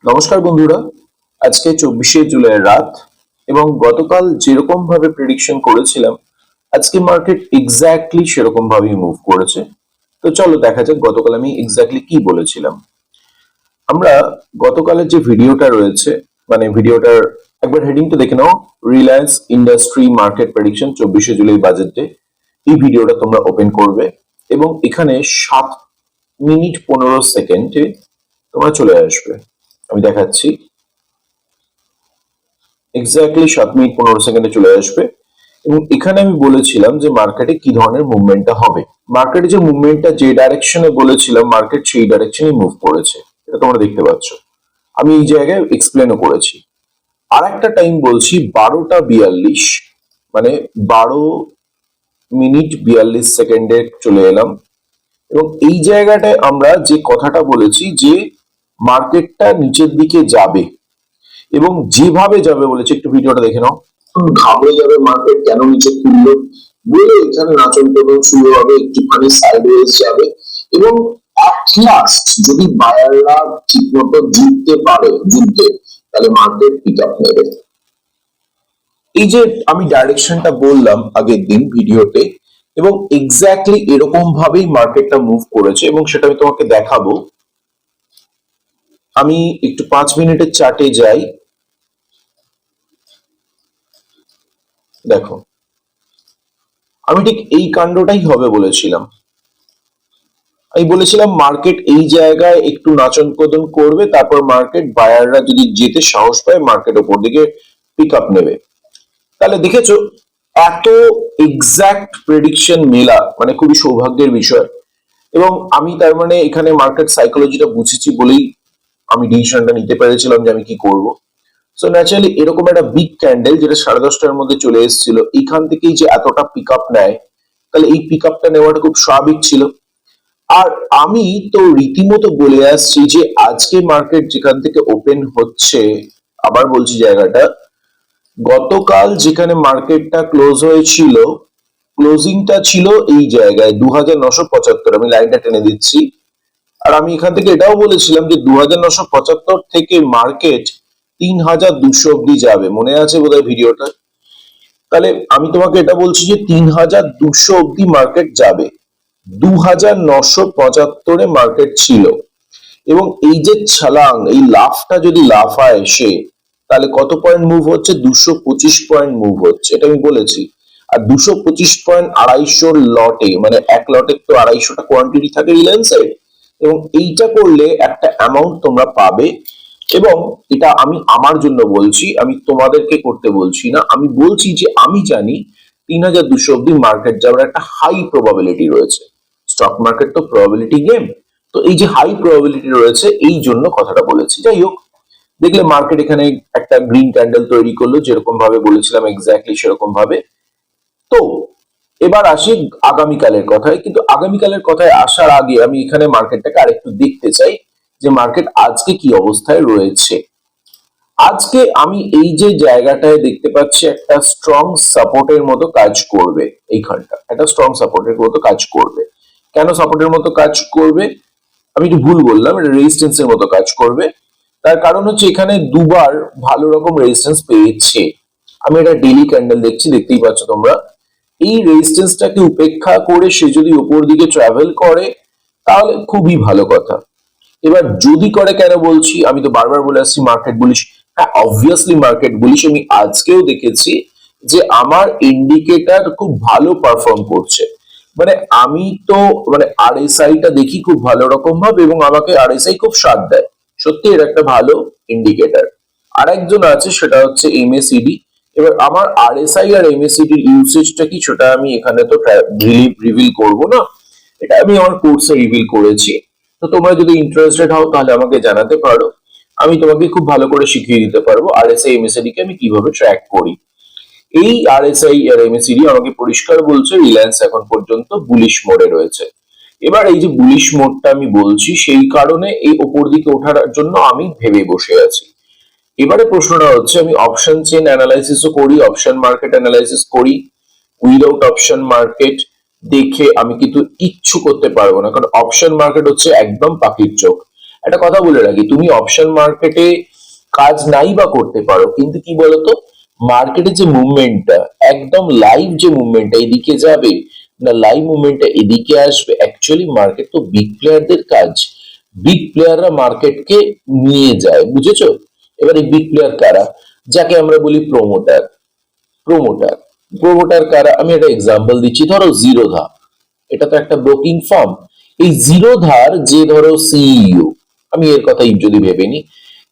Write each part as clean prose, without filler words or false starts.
নমস্কার বন্ধুরা, আজকে 24শে জুলাইয়ের রাত এবং গতকাল যেরকম ভাবে প্রেডিকশন করেছিলাম আজকে মার্কেট এক্স্যাক্টলি সেরকম ভাবেই মুভ করেছে। তো চলো দেখা যাক গতকাল আমি এক্স্যাক্টলি কি বলেছিলাম। আমরা গতকালের যে ভিডিওটা রয়েছে, মানে ভিডিওটার একবার হেডিংটা দেখে নাও, রিলায়েন্স ইন্ডাস্ট্রি মার্কেট প্রেডিকশন 24শে জুলাই বাজেট ডে। এই ভিডিওটা তোমরা ওপেন করবে এবং এখানে 7 মিনিট 15 সেকেন্ডে তোমরা চলে আসবে। আমি দেখাচ্ছি, এক্স্যাক্টলি 7 মিনিট 15 সেকেন্ডে চলে আসবে এবং এখানে আমি বলেছিলাম যে মার্কেটে কি ধরনের মুভমেন্টটা হবে। মার্কেটে যে মুভমেন্টটা যে ডাইরেকশনে বলেছিলাম মার্কেট সেই ডাইরেকশনে মুভ করেছে, এটা তোমরা দেখতে পাচ্ছ। আমি এই জায়গায় এক্সপ্লেনও করেছি। আর একটা টাইম বলছি, 12টা 42, মানে 12 মিনিট 42 সেকেন্ডে চলে এলাম এবং এই জায়গাটায় আমরা যে কথাটা বলেছি যে মার্কেটটা নিচের দিকে যাবে এবং যেভাবে যাবে বলেছে, একটু ভিডিওটা দেখে নাও। ঘাবড়ে যাবে মার্কেট, কেন নিচে খুললো বলে এখানে নাচন প্রদন শুরু হবে, একটুখানি সাইডওয়েজ যাবে এবং অ্যাট লাস্ট যদি বায়াররা ঠিক মতো জিততে পারে যুদ্ধে, তাহলে মার্কেট পিক আপ নেবে। এই যে আমি ডাইরেকশনটা বললাম আগের দিন ভিডিওতে, এবং এক্স্যাক্টলি এরকম ভাবেই মার্কেটটা মুভ করেছে এবং সেটা আমি তোমাকে দেখাবো। আমি একটু 5 মিনিটের চার্টে যাই, দেখো আমি ঠিক এই কাণ্ডটাই হবে বলেছিলাম। আমি বলেছিলাম মার্কেট এই জায়গায় একটু নাচন কোদন করবে, তারপর মার্কেট বায়াররা যদি যেতে সাহস পায় মার্কেট ওপর দিকে পিক আপ নেবে। তাহলে দেখেছো এত এক্সাক্ট প্রেডিকশন মেলা মানে খুবই সৌভাগ্যের বিষয়। এবং আমি তার মানে এখানে মার্কেট সাইকোলজিটা বুঝেছি বলেই আমি ডিসিশনটা নিতে পেরেছিলাম যে আমি কি করব। সো ন্যাচারালি এরকম একটা বিগ ক্যান্ডেল যেটা 10:30টার মধ্যে চলে এসেছিল, এখান থেকেই যে এতটা পিক আপ নেয়, তাহলে এই পিক আপটা নেওয়াটা খুব স্বাভাবিক ছিল। আর আমি তো রীতিমতো বলে আসছি যে আজকে মার্কেট যেখান থেকে ওপেন হচ্ছে, আবার বলছি জায়গাটা, গতকাল যেখানে মার্কেটটা ক্লোজ হয়েছিল, ক্লোজিংটা ছিল এই জায়গায় 2975। আমি লাইনটা টেনে দিচ্ছি। আর আমি এখান থেকে এটাও বলেছিলাম যে 2975 থেকে মার্কেট 3200 অব্দি যাবে, মনে আছে বোধহয় ভিডিওটা। তাহলে আমি তোমাকে এটা বলছি যে 3200 অব্দি মার্কেট যাবে। 2975-এ মার্কেট ছিল এবং এই যে ছলাং, এই লাফটা যদি লাফায় সে, তাহলে কত পয়েন্ট মুভ হচ্ছে? 225 পয়েন্ট মুভ হচ্ছে, এটা আমি বলেছি। আর 225 পয়েন্ট 250 লটে, মানে এক লটে তো 250টা কোয়ান্টিটি থাকে রিলায়েন্সের, এবং এইটা করলে একটা অ্যামাউন্ট তোমরা পাবে। এবং এটা আমি আমার জন্য বলছি, আমি তোমাদেরকে করতে বলছি না। আমি বলছি যে আমি জানি 3200 অব্দি মার্কেট যাওয়ার একটা হাই প্রবাবিলিটি রয়েছে। স্টক মার্কেট তো প্রবাবিলিটি গেম, তো এই যে হাই প্রবাবিলিটি রয়েছে এই জন্য কথাটা বলেছি। যাই হোক, দেখলে মার্কেট এখানে একটা গ্রিন ক্যান্ডেল তৈরি করলো যেরকম ভাবে বলেছিলাম, এক্স্যাক্টলি সেরকম ভাবে। তো এবার আসি আগামীকালের কথায়, কিন্তু আগামীকালের কথায় আসার আগে আমি এখানে মার্কেটটাকে আরেকটু দেখতে চাই যে মার্কেট আজকে কি অবস্থায় রয়েছে। আজকে আমি এই যে জায়গাটায় দেখতে পাচ্ছি একটা স্ট্রং সাপোর্টের মতো কাজ করবে, এইখানটা একটা স্ট্রং সাপোর্টের মতো কাজ করবে। কেন সাপোর্টের মতো কাজ করবে? আমি একটু ভুল বললাম, এটা রেজিস্ট্যান্সের মতো কাজ করবে। তার কারণ হচ্ছে এখানে দুবার ভালো রকম রেজিস্ট্যান্স পেয়েছে। আমি এটা ডেইলি ক্যান্ডেল দেখছি, দেখতেই পাচ্ছ তোমরা। এই রেজিস্ট্যান্সটাকে উপেক্ষা করে সে যদি উপর দিকে ট্রাভেল করে তাহলে খুবই ভালো কথা। এবার যদি করে, কেন বলছি, আমি তো বারবার বলে আসছি মার্কেট বুলিশ। হ্যাঁ, অবভিয়াসলি মার্কেট বুলিশ। আমি আজকেও দেখেছি যে আমার ইন্ডিকেটর খুব ভালো পারফর্ম করছে। মানে আমি তো মানে আরএসআই টা দেখি খুব ভালো রকম ভাবে এবং আমাকে আরএসআই খুব সাথ দেয়। সত্যি এর একটা ভালো ইন্ডিকেটর। আর একজন আছে, সেটা হচ্ছে এমএসিডি। এবার আমার আরএসআই আর এমএসিডি এর ইউসেজটা কি সেটা আমি এখানে তো রিভিল করব না, এটা আমি আমার কোর্সে রিভিল করেছি। তো তোমরা যদি ইন্টারেস্টেড হও তাহলে আমাকে জানাতে পারো, আমি তোমাকে খুব ভালো করে শিখিয়ে দিতে পারবো আরএসআই এমএসিডি কে আমি কিভাবে ট্র্যাক করি। এই আরএসআই আর এমএসিডি আমাকে পরিষ্কার বলছে রিলায়েন্স এখন পর্যন্ত বুলিশ মোডে রয়েছে। এবার এই যে বুলিশ মোডটা আমি বলছি, সেই কারণে এই ওপর দিকে ওঠার জন্য আমি ভেবে বসে আছি। এবারে প্রশ্নটা হচ্ছে, আমি অপশন চেন অ্যানালাইসিসও করি, অপশন মার্কেট অ্যানালাইসিস করি। উইদাউট অপশন মার্কেট দেখে আমি কিন্তু কিচ্ছু করতে পারবো না, কারণ অপশন মার্কেট হচ্ছে একদম পাখির চোখ। একটা কথা বলে রাখি, তুমি অপশন মার্কেটে কাজ নাই বা করতে পারো, কিন্তু কি বলতো, মার্কেটে যে মুভমেন্টটা, একদম লাইভ যে মুভমেন্টটা এদিকে যাবে না লাইভ মুভমেন্টটা এদিকে আসবে, অ্যাকচুয়ালি মার্কেট তো বিগ প্লেয়ারদের কাজ। বিগ প্লেয়াররা মার্কেটকে নিয়ে যায়, বুঝেছো? এবার এই বিগ প্লেয়ার কারা? যাকে আমরা বলি প্রোমোটার। প্রোমোটার প্রোমোটার কারা? আমি একটা এক্সাম্পল দিচ্ছি, ধরো জিরোধা, এটা তো একটা ব্রোকিং ফার্ম। এই জিরোধার যে ধরো সিইও, আমি এর কথাই যদি ভেবে নি,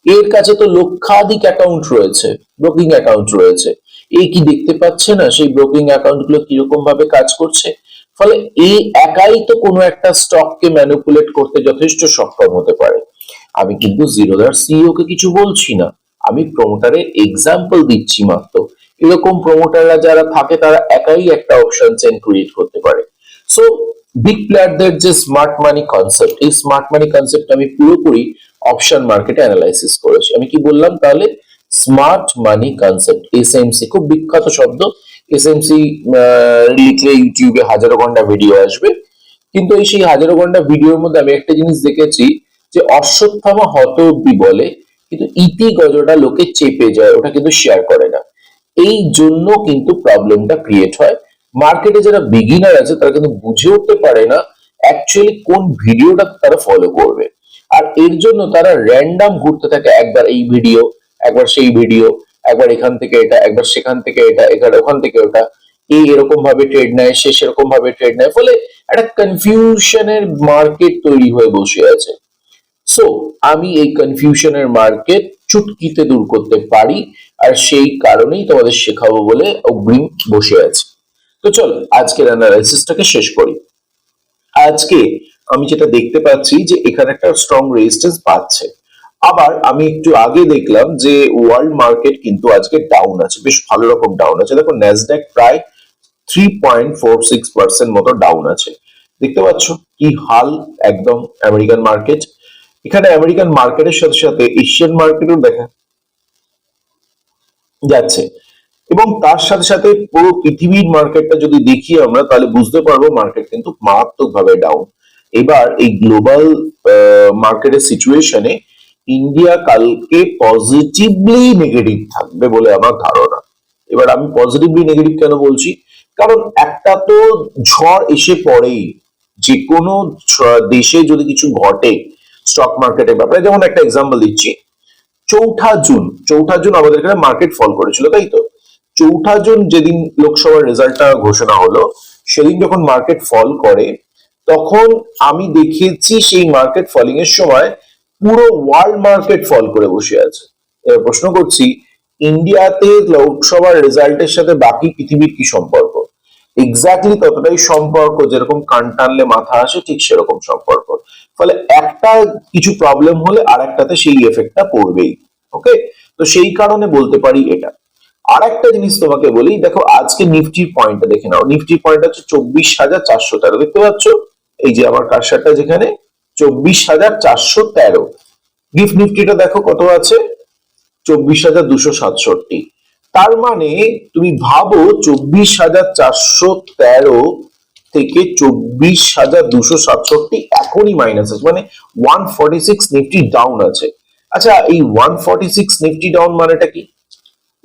এর কাছে তো লক্ষাধিক অ্যাকাউন্ট রয়েছে, ব্রোকিং অ্যাকাউন্ট রয়েছে। এই কি দেখতে পাচ্ছে না সেই ব্রোকিং অ্যাকাউন্ট গুলো কিরকম ভাবে কাজ করছে? ফলে এই একাই তো কোনো একটা স্টককে ম্যানিপুলেট করতে যথেষ্ট সক্ষম হতে পারে। আমি কিন্তু জিরোধার সিইও কে কিছু বলছি না, আমি প্রমোটারের এক্সাম্পল দিচ্ছি মাত্র। এরকম প্রমোটাররা যারা থাকে তারা একাই একটা অপশন চেন ক্রিয়েট করতে পারে। সো বিগ প্লেয়ারদের যে স্মার্ট মানি কনসেপ্ট, এই স্মার্ট মানি কনসেপ্ট আমি পুরোপুরি অপশন মার্কেটে অ্যানালাইসিস করেছি। আমি কি বললাম তাহলে? স্মার্ট মানি কনসেপ্ট, এসএমসি, খুব বিখ্যাত শব্দ। এসএমসি লিখলে ইউটিউবে হাজারো ঘন্টা ভিডিও আসবে, কিন্তু এই সেই হাজারো ঘন্টা ভিডিওর মধ্যে আমি একটা জিনিস দেখেছি, যে অশ্বত্থামা হত অব্দি বলে, কিন্তু ইতি গজটা লোকে চেপে যায়, ওটা কিন্তু শেয়ার করে না। এই জন্য কিন্তু প্রবলেমটা ক্রিয়েট হয়। মার্কেটে যারা বিগিনার আছে তারা কিন্তু বুঝে উঠতে পারে না অ্যাকচুয়ালি কোন ভিডিওটা তারা ফলো করবে, আর এর জন্য তারা র্যান্ডম ঘুরতে থাকে, একবার এই ভিডিও, একবার সেই ভিডিও, একবার এখান থেকে এটা, একবার সেখান থেকে এটা, একবার ওখান থেকে ওটা। এই এরকম ভাবে ট্রেড নেয়, সে সেরকম ভাবে ট্রেড নেয়, ফলে একটা কনফিউশনের মার্কেট তৈরি হয়ে বসে আছে। সো আমি এই কনফিউশনের মার্কেট চুটকিতে দূর করতে পারি, আর সেই কারণেই তোমাদের শেখাবো বলে অগ্রিম বসে আছি। তো চলো আজকের অ্যানালাইসিসটাকে শেষ করি। আজকে আমি যেটা দেখতে পাচ্ছি যে এখানে একটা স্ট্রং রেজিস্ট্যান্স পাচ্ছে। আবার আমি একটু আগে দেখলাম যে ওয়ার্ল্ড মার্কেট কিন্তু আজকে ডাউন আছে, বেশ ভালো রকম ডাউন আছে। দেখো ন্যাসড্যাক প্রায় 3.46% মতো ডাউন আছে। দেখতে পাচ্ছ কি হাল একদম আমেরিকান মার্কেট। এখানে আমেরিকান মার্কেটের সাথে সাথে এশিয়ান মার্কেটও দেখা যাচ্ছে, এবং তার সাথে সাথে পুরো পৃথিবীর মার্কেটটা যদি দেখি আমরা, তাহলে বুঝতে পারবো মার্কেট কিন্তু মারাত্মক ভাবে ডাউন। এবার এই গ্লোবাল মার্কেটের সিচুয়েশনে ইন্ডিয়া কালকে পজিটিভলি নেগেটিভ থাকবে বলে আমার ধারণা। এবার আমি পজিটিভলি নেগেটিভ কেন বলছি, কারণ একটা তো ঝড় এসে পড়েই, যে কোনো দেশে যদি কিছু ঘটে স্টক মার্কেটের ব্যাপারে, যেমন একটা এক্সাম্পল দিচ্ছি, 4 জুন আমাদের এখানে মার্কেট ফল করেছিল, তাই তো? 4 জুন যেদিন লোকসভার রেজাল্টটা ঘোষণা হলো, সেদিন যখন মার্কেট ফল করে, তখন আমি দেখেছি সেই মার্কেট ফলিং এর সময় পুরো ওয়ার্ল্ড মার্কেট ফল করে বসে আছে। এবার প্রশ্ন করছি, ইন্ডিয়াতে লোকসভার রেজাল্টের সাথে বাকি পৃথিবীর কি সম্পর্ক? এক্স্যাক্টলি ততটাই সম্পর্ক, যেরকম কান টানলে মাথা আসে ঠিক সেরকম সম্পর্ক। ফলে একটা কিছু প্রবলেম হলে আর একটাতে সেই এফেক্টটা পড়বেই। ওকে, তো সেই কারণে বলতে পারি এটা। আর একটা জিনিস তোমাকে বলি, দেখো আজকে নিফটির পয়েন্টটা দেখে নাও। নিফটির পয়েন্ট হচ্ছে 24,413, দেখতে পাচ্ছ? এই যে আমার কারসারটা যেখানে, 24,413। গিফট নিফটিটা দেখো কত আছে, 24,267। তার মানে তুমি ভাবো 24,413 থেকে 24,267 এখনই মাইনাস আছে, মানে 146 নিফটি ডাউন আছে। আচ্ছা, এই 146 নিফটি ডাউন মানেটা কি?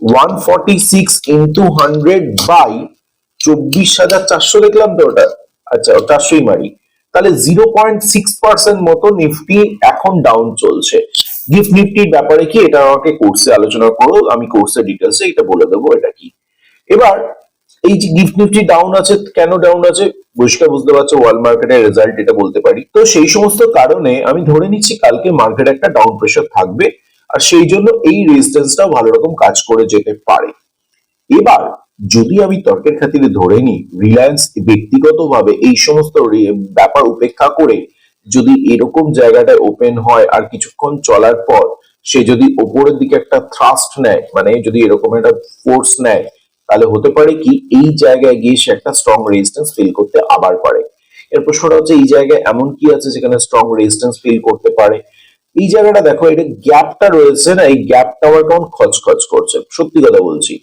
146 ইন্টু 100 বাই 24,400 দেখলাম তো ওটা, আচ্ছা 400ই মারি, তাহলে 0.6% মতো নিফটি এখন ডাউন চলছে। গিফট নিফটির ব্যাপারে কি, এটা আমাকে কোর্সে আলোচনা করো, আমি কোর্সের ডিটেলসে এটা বলে দেবো এটা কি। এবার এই যে গিফট নিফটি ডাউন আছে, কেন ডাউন আছে পরিষ্কার বুঝতে পারছো, ওয়ার্ল্ড মার্কেটের রেজাল্ট এটা বলতে পারি। তো সেই সমস্ত কারণে আমি ধরে নিচ্ছি কালকে মার্কেট একটা ডাউন প্রেসার থাকবে, আর সেই জন্য এই রেজিস্ট্যান্সটা ভালো রকম কাজ করে যেতে পারে। এবার যদি আমি তর্কের খাতিরে ধরে নিই, রিলায়েন্স ব্যক্তিগতভাবে এই সমস্ত ব্যাপার উপেক্ষা করে যদি এরকম জায়গাটায় ওপেন হয়, আর কিছুক্ষণ চলার পর সে যদি ওপরের দিকে একটা থ্রাস্ট নেয়, মানে যদি এরকম একটা ফোর্স নেয়, তাহলে হতে পারে কি এই জায়গায় গিয়ে সে একটা স্ট্রং রেজিস্ট্যান্স ফিল করতে আবার পারে। এর প্রশ্নটা হচ্ছে, এই জায়গায় এমন কি আছে যেখানে স্ট্রং রেজিস্ট্যান্স ফিল করতে পারে? এই জায়গাটা দেখো, এটা গ্যাপটা রয়েছে না, এই গ্যাপটা আমার কেমন খচখচ করছে, সত্যি কথা বলছি।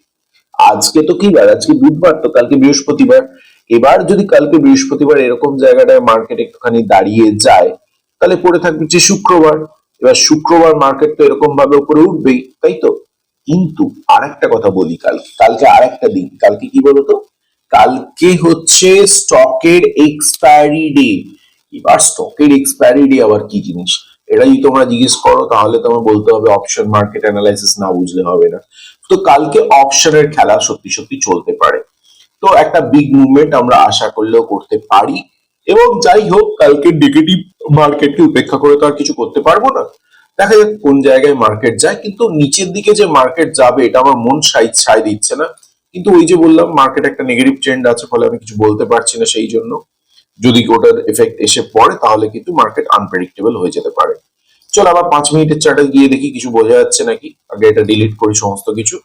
আজকে তো কি বার, আজকে বুধবার, তো কালকে বৃহস্পতিবার। এবার যদি কালকে বৃহস্পতিবার এরকম জায়গাটায় মার্কেট একটুখানি দাঁড়িয়ে যায়, তাহলে পড়ে থাকবে যে শুক্রবার। এবার শুক্রবার মার্কেট তো এরকম ভাবে উপরে উঠবেই, তাই তো? কিন্তু আরেকটা কথা বলি, কালকে কালকে আরেকটা দিন, কালকে কি বলতো, কালকে হচ্ছে স্টকের এক্সপায়ারি ডে। এবার স্টকের এক্সপায়ারি ডে আবার কি জিনিস, এটা যদি তোমরা জিজ্ঞেস করো তাহলে তোমার বলতে হবে অপশন মার্কেট অ্যানালাইসিস, না বুঝলে হবে না। তো কালকে অপশনের খেলা সত্যি সত্যি চলতে পারে, তো একটা বিগ মুভমেন্ট আমরা আশা করলেও করতে পারি। এবং যাই হোক, কালকে নেগেটিভ মার্কেটকে উপেক্ষা করে তো আর কিছু করতে পারবো না, দেখা যাক কোন জায়গায় মার্কেট যায়। কিন্তু নিচের দিকে যে মার্কেট যাবে এটা আমার মন সায় দিচ্ছে না। কিন্তু ওই যে বললাম, মার্কেট একটা নেগেটিভ ট্রেন্ড আছে, ফলে আমি কিছু বলতে পারছি না। সেই জন্য যদি ওটার এফেক্ট এসে পড়ে তাহলে কিন্তু মার্কেট আনপ্রেডিক্টেবল হয়ে যেতে পারে। চল আবার 5 মিনিটের চার্টে গিয়ে দেখি কিছু বোঝা যাচ্ছে নাকি। আগে এটা ডিলিট করি সমস্ত কিছু।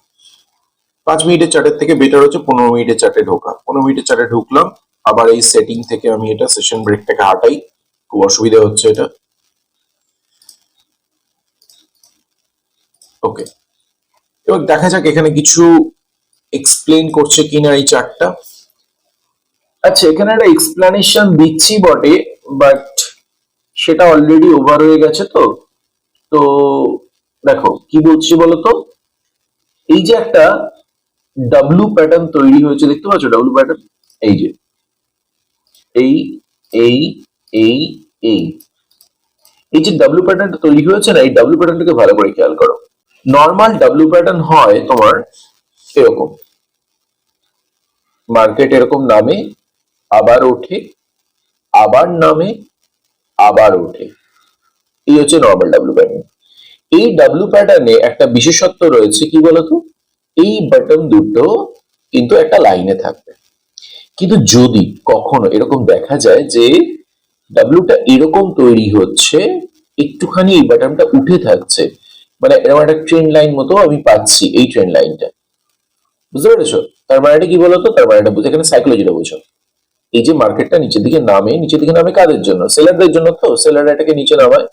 5 মিনিটের চার্টের থেকে বেটার হচ্ছে 15 মিনিটের চার্টে ঢোকা। 15 মিনিটের চার্টে ঢুকলাম, আবার এই সেটিং থেকে আমি এটা সেশন ব্রেকটাকে হাঁটাই, খুব অসুবিধা হচ্ছে এটা। ওকে, এবার দেখা যাক এখানে কিছু এক্সপ্লেন করছে কিনা এই চার্টটা। আচ্ছা, এখানে একটা এক্সপ্লানেশন দিচ্ছি বটে, বাট সেটা অলরেডি ওভার হয়ে গেছে। তো তো দেখো কি বলছি বলতো, এই যে একটা ডাব্লু প্যাটার্ন তৈরি হয়েছে, দেখতে পাচ্ছ ডাব্লু প্যাটার্ন? এই যে এই এই এই এই এই যে ডাব্লু প্যাটার্নটা তৈরি হয়েছে না, এই ডাব্লু প্যাটার্নটাকে ভালো করে খেয়াল করো। নর্মাল ডাব্লু প্যাটার্ন হয় তোমার এরকম, মার্কেট এরকম নামে, আবার ওঠে, আবার নামে, আবার ওঠে। এই হচ্ছে নর্মাল ডাব্লু প্যাটার্ন। এই ডাব্লু প্যাটার্নে একটা বিশেষত্ব রয়েছে, কি বলতো, এই বাটন দুটো কিন্তু একটা লাইনে থাকবে। কিন্তু যদি কখনো এরকম দেখা যায় যে ডাব্লুটা এরকম তৈরি হচ্ছে, একটুখানি এই বাটনটা উঠে থাকছে, মানে এরকম একটা ট্রেন্ড লাইন মতো আমি পাচ্ছি, এই ট্রেন্ড লাইনটা, বুঝতে পেরেছো? তার মানে কি বলতো, তার মানে বুঝে, এখানে সাইকোলজিটা বুঝো। এই যে মার্কেটটা নিচের দিকে নামে, নিচের দিকে নামে কাদের জন্য? সেলারদের জন্য। তো সেলাররা এটাকে নিচে নামায়,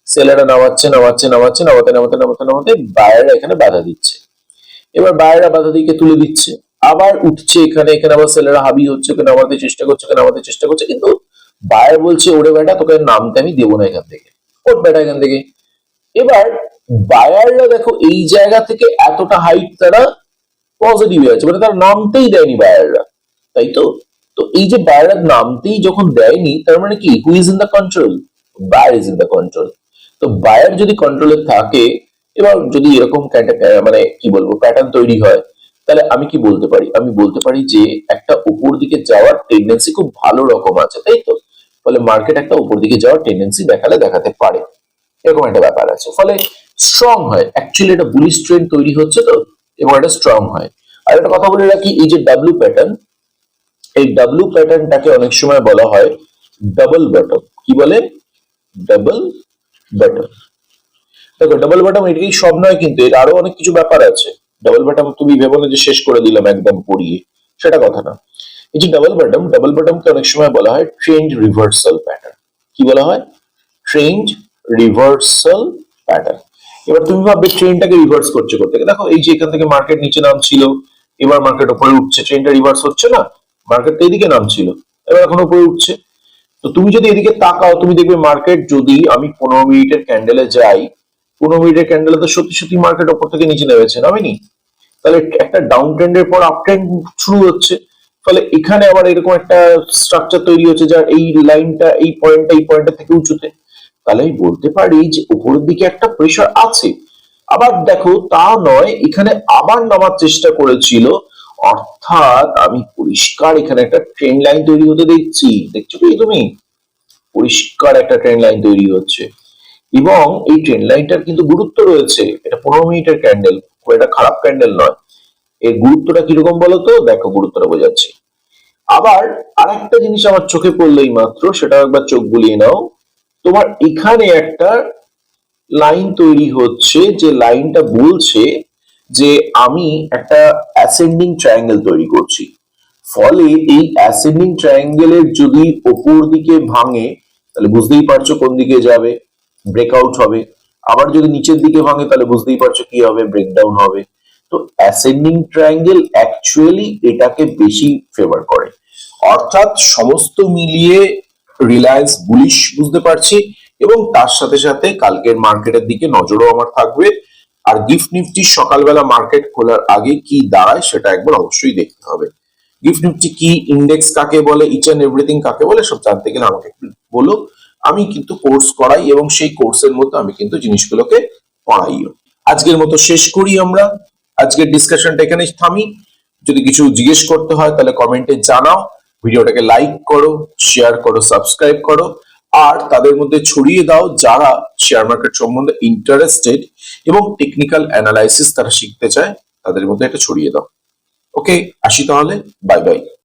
সেলাররা নামাচ্ছে নামাচ্ছে নামাচ্ছে, নামাতে নামাতে নামাতে নামাতে বায়াররা এখানে বাধা দিচ্ছে। এবার বায়াররা বাধা দিয়ে তুলে দিচ্ছে, আবার উঠছে এখানে, এখানে আবার সেলাররা হাবি হচ্ছে, ওকে নামাতে চেষ্টা করছে, ওকে নামাতে চেষ্টা করছে, কিন্তু বায়ার বলছে ওরে বেটা, তোকে নামতে আমি দেবো না এখান থেকে, ওঠ বেটা এখান থেকে। এবার বায়াররা দেখো এই জায়গা থেকে এতটা হাইট তারা পজিটিভ আছে, মানে তারা নামতেই দেয়নি বায়াররা, তাই তো? তো এই যে বায়াররা নামতেই যখন দেয়নি, তার মানে কি, who is in the control? Buyer is in the control. তো বায়ার যদি কন্ট্রোলে থাকে, এবার যদি এরকম মানে কি বলবো প্যাটার্ন তৈরি হয়, তাহলে আমি কি বলতে পারি? আমি বলতে পারি যে একটা উপর দিকে যাওয়ার টেন্ডেন্সি খুব ভালো রকম আছে, তাই তো? ফলে মার্কেট একটা উপর দিকে যাওয়ার টেন্ডেন্সি দেখাতে পারে, এরকম একটা ব্যাপার আছে। ফলে স্ট্রং হয়, অ্যাকচুয়ালি এটা বুলিশ ট্রেন্ড তৈরি হচ্ছে তো, এবং এটা স্ট্রং হয়। আর একটা কথা বলে রাখি, এই যে ডাব্লু প্যাটার্ন, এই ডাব্লু প্যাটার্নটাকে অনেক সময় বলা হয় ডাবল বটম। কি বলে? Double bottom. দেখো ডাবল বটম এটাই সব নয়, কিন্তু এর আরো অনেক কিছু ব্যাপার আছে। ডাবল বটম তুমি ভেবো না যে শেষ করে দিলাম একদম পড়িয়ে, সেটা কথা না। এই যে ডাবল বটমকে অনেক সময় বলা হয় ট্রেন্ড রিভার্সাল প্যাটার্ন। কি বলা হয়? Trend reversal pattern. এবার তুমি ভাববে ট্রেনটাকে রিভার্স করছে করতে, দেখো এই যে এখান থেকে মার্কেট নিচে নামছিল, এবার মার্কেট উপরে উঠছে, ট্রেনটা রিভার্স হচ্ছে না? মার্কেট তো এদিকে নামছিল, এবার এখন উপরে উঠছে। তো তুমি যদি এদিকে তাকাও, তুমি দেখবে মার্কেট, যদি আমি 15 মিনিটের ক্যান্ডেলে যাই, 15 মিনিটের ক্যান্ডেলে তো সত্যি সত্যি মার্কেট উপর থেকে নিচে নেমেছে, নামেনি? তাহলে একটা ডাউন ট্রেন্ডের পর আপ ট্রেন্ড শুরু হচ্ছে। ফলে এখানে আবার এরকম একটা স্ট্রাকচার তৈরি হচ্ছে, যার এই লাইনটা, এই পয়েন্টটা থেকে উঁচুতে। তাহলে আমি বলতে পারি যে উপরের দিকে একটা প্রেসার আছে। আবার দেখো তা নয়, এখানে আবার নামার চেষ্টা করেছিল, অর্থাৎ আমি পরিষ্কার এখানে একটা ট্রেন্ড লাইন তৈরি হতে দেখছি, দেখছো কি তুমি? পরিষ্কার একটা ট্রেন্ড লাইন তৈরি হচ্ছে, এবং এই ট্রেন্ড লাইনটার কিন্তু গুরুত্ব রয়েছে। এটা 15 মিনিটের ক্যান্ডেল, এটা খারাপ ক্যান্ডেল নয়। এর গুরুত্বটা কিরকম বলতো, দেখো গুরুত্বটা বোঝাচ্ছি। আবার আরেকটা জিনিস আমার চোখে পড়লেই মাত্র, সেটা একবার চোখ বুলিয়ে নাও। তোমার এখানে একটা লাইন তৈরি হচ্ছে, যে লাইনটা বলছে যে আমি একটা অ্যাসেন্ডিং ট্রায়াঙ্গেল তৈরি করছি। ফলে এই অ্যাসেন্ডিং ট্রায়াঙ্গেলের যদি ওপর দিকে ভাঙে, তাহলে বুঝতেই পারছো কোন দিকে যাবে, ব্রেকআউট হবে। আবার যদি নিচের দিকে ভাঙে, তাহলে বুঝতেই পারছো কি হবে, ব্রেকডাউন হবে। তো অ্যাসেন্ডিং ট্রায়াঙ্গেল অ্যাকচুয়ালি এটাকে বেশি ফেভার করে। অর্থাৎ সমস্ত মিলিয়ে রিলায়েন্স বুলিশ বুঝতে পারছি, এবং তার সাথে সাথে কালকের মার্কেটের দিকে নজরও আমার থাকবে। আর গিফট নিফটি সকালবেলা মার্কেট খোলার আগে কি দাঁড়ায় সেটা একবার অবশ্যই দেখতে হবে। গিফট নিফটি কি, ইন্ডেক্স কাকে বলে, ইচ এন্ড এভরিথিং কাকে বলে, সব জানতে গেলে আমাকে একটু বলো। আমি কিন্তু কোর্স করাই এবং সেই কোর্সের মধ্যে আমি কিন্তু জিনিসগুলোকে পড়াইও। আজকের মতো শেষ করি আমরা, আজকের ডিসকাশনটা এখানে থামি। যদি কিছু জিজ্ঞেস করতে হয় তাহলে কমেন্টে জানাও, ভিডিওটাকে লাইক করো, শেয়ার করো, সাবস্ক্রাইব করো, আর তাদের মধ্যে ছড়িয়ে দাও যারা শেয়ার মার্কেট সম্বন্ধে ইন্টারেস্টেড এবং টেকনিক্যাল অ্যানালাইসিস তারা শিখতে চায়, তাদের মধ্যে এটা ছড়িয়ে দাও। ওকে, আসি তাহলে, বাই বাই।